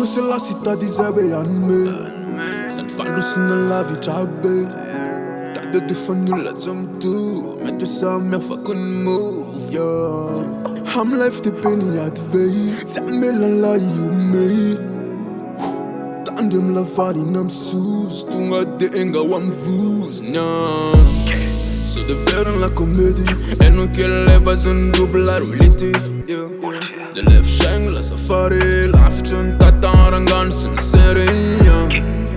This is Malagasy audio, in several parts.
c'est la cité des abeilles. Ça ne fait de la vie chabé. T'as de défendre la somme tout. Mais de ça, mère, faut qu'on move, yeah. I'm life the penny at vei. C'est la you me. Tandem la fari nam sus. Tunga de enga wam vus, nyam. So de veren la comédie. Et nous qui lèvent un double la réalité, yeah. De lèvres shang la safari. L'afton t'attend sin série, yeah.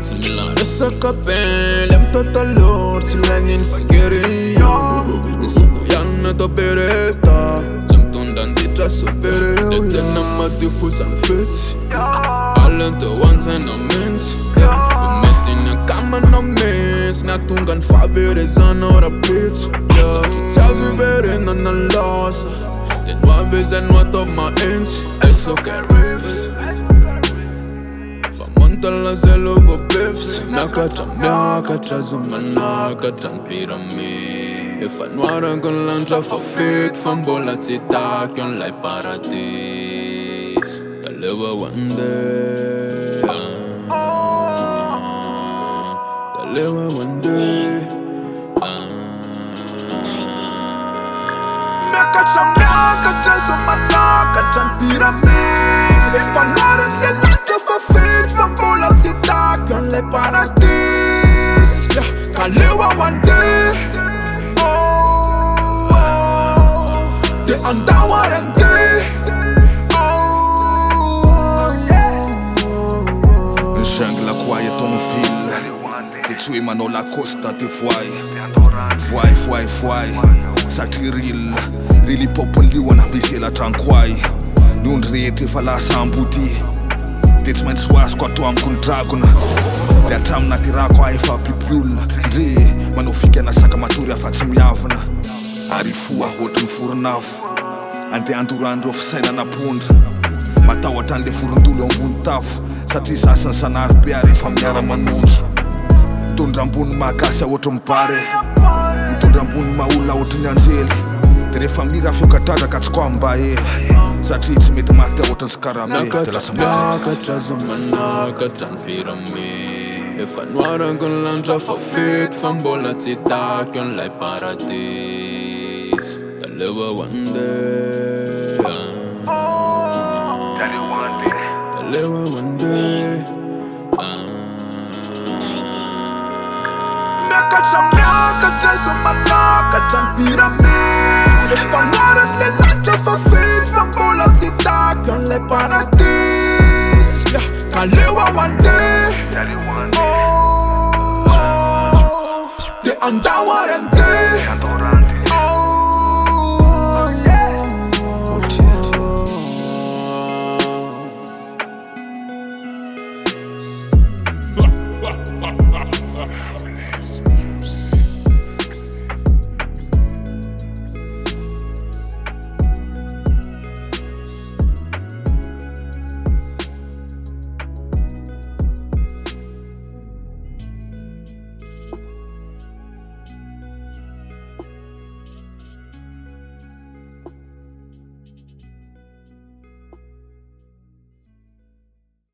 C'est Milan de sa capin. L'aime total lord. Tu l'engin fagiri, yeah. C'est Tahiana to bereta. Dan dit just so better. The ten of my diffus and fits. I learned the ones and no means. We met in a common no miss. Natungan faveres on our pits. So it tells you better than a loss. Then what is and what of my ends? It's okay riffs. Famantala zel over biffs. Nakata zumanaka pyramid. If I know I'm gonna land off a fit from Bolati dark and like paradise. I live one day. I live one day. Nakata zumanaka pyramid. If I know I'm gonna land off a fit from Bolati dark and like paradise. I live one day. The underworld and day. Jungle la quiet on fil. Te tue mano la costa te fly. Fly. Satiril. Really popol li wana bisi la tranquai. Nundre te fala sambuti. Te men swas kwa to am kun dragon. Te atam na tirako ai fa pipiul. Dre mano fika na saka maturi afatsimiavana. Arifua hotry foronafo. Ante andorandro fisaina napondra. Matahotra an'le forondolo ambony tafo. Satria sasany sanary be rehefa miara manondra. Mitondra ambony mahakasy ohatra mibare. Mitondra ambony maolona ohatra ny anjely. De rehefa mira fiokatraraka tsy koa mba e. Satria tsy mety maty ohatra ny skarame. De lasa Nakatra zumanaka pyramid. If I know I'm gonna land off a fit from Bolati dark and like paradise. I live one day. I live one day. Nakatra zumanaka pyramid. If I know I'm gonna land off a fit from Bolati dark and like paradise. I live one day. The underworld and